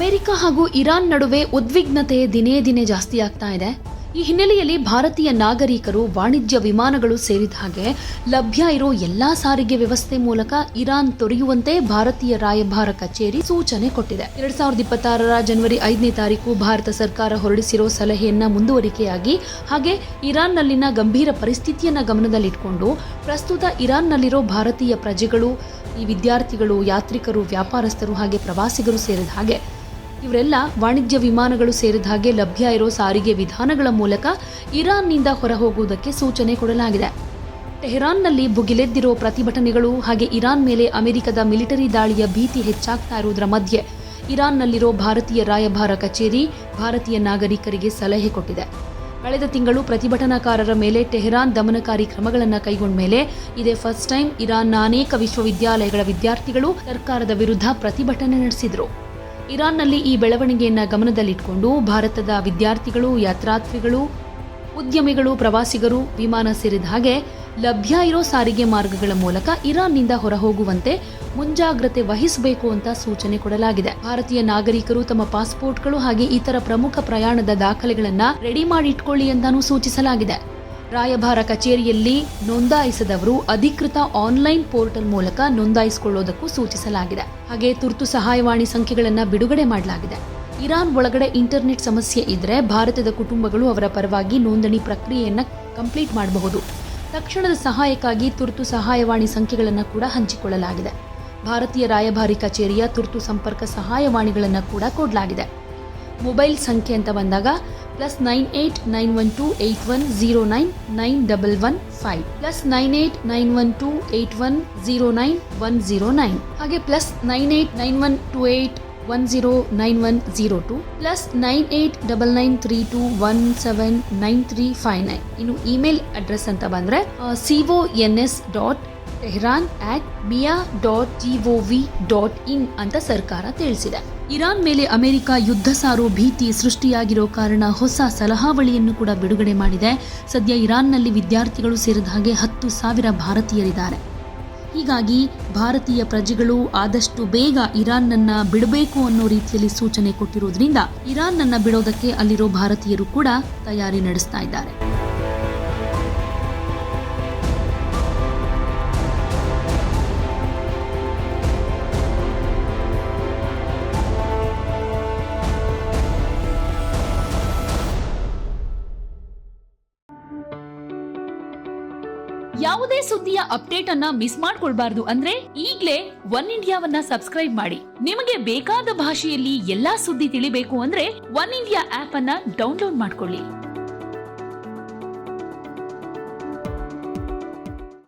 America ಹಾಗೂ Iran ನಡುವೆ ಉದ್ವಿಗ್ನತೆ ದಿನೇ ದಿನೇ ಜಾಸ್ತಿ ಆಗ್ತಾ ಇದೆ. ಈ ಹಿನ್ನೆಲೆಯಲ್ಲಿ ಭಾರತೀಯ ನಾಗರಿಕರು ವಾಣಿಜ್ಯ ವಿಮಾನಗಳು ಸೇರಿದ ಹಾಗೆ ಲಭ್ಯ ಇರೋ ಎಲ್ಲಾ ಸಾರಿಗೆ ವ್ಯವಸ್ಥೆ ಮೂಲಕ ಇರಾನ್ ತೊರೆಯುವಂತೆ ಭಾರತೀಯ ರಾಯಭಾರ ಕಚೇರಿ ಸೂಚನೆ ಕೊಟ್ಟಿದೆ. 2026 ಜನವರಿ 5ನೇ ತಾರೀಕು ಭಾರತ ಸರ್ಕಾರ ಹೊರಡಿಸಿರೋ ಸಲಹೆಯನ್ನ ಮುಂದುವರಿಕೆಯಾಗಿ ಹಾಗೆ ಇರಾನ್ನಲ್ಲಿನ ಗಂಭೀರ ಪರಿಸ್ಥಿತಿಯನ್ನ ಗಮನದಲ್ಲಿಟ್ಟುಕೊಂಡು ಪ್ರಸ್ತುತ ಇರಾನ್ನಲ್ಲಿರೋ ಭಾರತೀಯ ಪ್ರಜೆಗಳು, ಈ ವಿದ್ಯಾರ್ಥಿಗಳು, ಯಾತ್ರಿಕರು, ವ್ಯಾಪಾರಸ್ಥರು ಹಾಗೆ ಪ್ರವಾಸಿಗರು ಸೇರಿದ ಹಾಗೆ ಇವರೆಲ್ಲ ವಾಣಿಜ್ಯ ವಿಮಾನಗಳು ಸೇರಿದ ಹಾಗೆ ಲಭ್ಯ ಇರೋ ಸಾರಿಗೆ ವಿಧಾನಗಳ ಮೂಲಕ ಇರಾನ್ನಿಂದ ಹೊರಹೋಗುವುದಕ್ಕೆ ಸೂಚನೆ ಕೊಡಲಾಗಿದೆ. ಟೆಹರಾನ್ನಲ್ಲಿ ಭುಗಿಲೆದ್ದಿರೋ ಪ್ರತಿಭಟನೆಗಳು ಹಾಗೆ ಇರಾನ್ ಮೇಲೆ ಅಮೆರಿಕದ ಮಿಲಿಟರಿ ದಾಳಿಯ ಭೀತಿ ಹೆಚ್ಚಾಗ್ತಾ ಇರುವುದರ ಮಧ್ಯೆ ಇರಾನ್ನಲ್ಲಿರೋ ಭಾರತೀಯ ರಾಯಭಾರ ಕಚೇರಿ ಭಾರತೀಯ ನಾಗರಿಕರಿಗೆ ಸಲಹೆ ಕೊಟ್ಟಿದೆ. ಕಳೆದ ತಿಂಗಳು ಪ್ರತಿಭಟನಾಕಾರರ ಮೇಲೆ ಟೆಹರಾನ್ ದಮನಕಾರಿ ಕ್ರಮಗಳನ್ನು ಕೈಗೊಂಡ ಮೇಲೆ ಇದೇ ಫಸ್ಟ್ ಟೈಮ್ ಇರಾನ್ನ ಅನೇಕ ವಿಶ್ವವಿದ್ಯಾಲಯಗಳ ವಿದ್ಯಾರ್ಥಿಗಳು ಸರ್ಕಾರದ ವಿರುದ್ಧ ಪ್ರತಿಭಟನೆ ನಡೆಸಿದರು. ಇರಾನ್ನಲ್ಲಿ ಈ ಬೆಳವಣಿಗೆಯನ್ನು ಗಮನದಲ್ಲಿಟ್ಟುಕೊಂಡು ಭಾರತದ ವಿದ್ಯಾರ್ಥಿಗಳು, ಯಾತ್ರಾರ್ಥಿಗಳು, ಉದ್ಯಮಿಗಳು, ಪ್ರವಾಸಿಗರು ವಿಮಾನ ಸೇರಿದ ಹಾಗೆ ಲಭ್ಯ ಇರೋ ಸಾರಿಗೆ ಮಾರ್ಗಗಳ ಮೂಲಕ ಇರಾನ್ನಿಂದ ಹೊರಹೋಗುವಂತೆ ಮುಂಜಾಗ್ರತೆ ವಹಿಸಬೇಕು ಅಂತ ಸೂಚನೆ ಕೊಡಲಾಗಿದೆ. ಭಾರತೀಯ ನಾಗರಿಕರು ತಮ್ಮ ಪಾಸ್ಪೋರ್ಟ್ಗಳು ಹಾಗೆ ಇತರ ಪ್ರಮುಖ ಪ್ರಯಾಣದ ದಾಖಲೆಗಳನ್ನು ರೆಡಿ ಮಾಡಿ ಇಟ್ಕೊಳ್ಳಿ ಅಂತಾನೂ ಸೂಚಿಸಲಾಗಿದೆ. ರಾಯಭಾರ ಕಚೇರಿಯಲ್ಲಿ ನೋಂದಾಯಿಸದವರು ಅಧಿಕೃತ ಆನ್ಲೈನ್ ಪೋರ್ಟಲ್ ಮೂಲಕ ನೋಂದಾಯಿಸಿಕೊಳ್ಳೋದಕ್ಕೂ ಸೂಚಿಸಲಾಗಿದೆ. ಹಾಗೆ ತುರ್ತು ಸಹಾಯವಾಣಿ ಸಂಖ್ಯೆಗಳನ್ನು ಬಿಡುಗಡೆ ಮಾಡಲಾಗಿದೆ. ಇರಾನ್ ಒಳಗಡೆ ಇಂಟರ್ನೆಟ್ ಸಮಸ್ಯೆ ಇದ್ರೆ ಭಾರತದ ಕುಟುಂಬಗಳು ಅವರ ಪರವಾಗಿ ನೋಂದಣಿ ಪ್ರಕ್ರಿಯೆಯನ್ನು ಕಂಪ್ಲೀಟ್ ಮಾಡಬಹುದು. ತಕ್ಷಣದ ಸಹಾಯಕ್ಕಾಗಿ ತುರ್ತು ಸಹಾಯವಾಣಿ ಸಂಖ್ಯೆಗಳನ್ನು ಕೂಡ ಹಂಚಿಕೊಳ್ಳಲಾಗಿದೆ. ಭಾರತೀಯ ರಾಯಭಾರಿ ಕಚೇರಿಯ ತುರ್ತು ಸಂಪರ್ಕ ಸಹಾಯವಾಣಿಗಳನ್ನು ಕೂಡ ಕೊಡಲಾಗಿದೆ. ಮೊಬೈಲ್ ಸಂಖ್ಯೆ ಅಂತ ಬಂದಾಗ +98912810991115 +989128109109 ಹಾಗೆ +989128109102 +989932179359. ಇನ್ನು ಇಮೇಲ್ ಅಡ್ರೆಸ್ ಅಂತ ಬಂದ್ರೆ cons.tehran@mia.gov.in ಅಂತ ಸರ್ಕಾರ ತಿಳಿಸಿದೆ. ಇರಾನ್ ಮೇಲೆ ಅಮೆರಿಕ ಯುದ್ಧ ಸಾರೋ ಭೀತಿ ಸೃಷ್ಟಿಯಾಗಿರೋ ಕಾರಣ ಹೊಸ ಸಲಹಾವಳಿಯನ್ನು ಕೂಡ ಬಿಡುಗಡೆ ಮಾಡಿದೆ. ಸದ್ಯ ಇರಾನ್ನಲ್ಲಿ ವಿದ್ಯಾರ್ಥಿಗಳು ಸೇರಿದ ಹಾಗೆ 10,000 ಭಾರತೀಯರಿದ್ದಾರೆ. ಹೀಗಾಗಿ ಭಾರತೀಯ ಪ್ರಜೆಗಳು ಆದಷ್ಟು ಬೇಗ ಇರಾನ್ನನ್ನ ಬಿಡಬೇಕು ಅನ್ನೋ ರೀತಿಯಲ್ಲಿ ಸೂಚನೆ ಕೊಟ್ಟಿರೋದ್ರಿಂದ ಇರಾನ್ನನ್ನ ಬಿಡೋದಕ್ಕೆ ಅಲ್ಲಿರೋ ಭಾರತೀಯರು ಕೂಡ ತಯಾರಿ ನಡೆಸ್ತಾ ಇದ್ದಾರೆ. ಯಾವುದೇ ಸುದ್ದಿಯ ಅಪ್ಡೇಟ್ ಅನ್ನ ಮಿಸ್ ಮಾಡ್ಕೊಳ್ಬಾರ್ದು ಅಂದ್ರೆ ಈಗ್ಲೇ ಒನ್ ಇಂಡಿಯಾವನ್ನ ಸಬ್ಸ್ಕ್ರೈಬ್ ಮಾಡಿ. ನಿಮಗೆ ಬೇಕಾದ ಭಾಷೆಯಲ್ಲಿ ಎಲ್ಲಾ ಸುದ್ದಿ ತಿಳಿಬೇಕು ಅಂದ್ರೆ ಒನ್ ಇಂಡಿಯಾ ಆಪ್ ಅನ್ನ ಡೌನ್ಲೋಡ್ ಮಾಡ್ಕೊಳ್ಳಿ.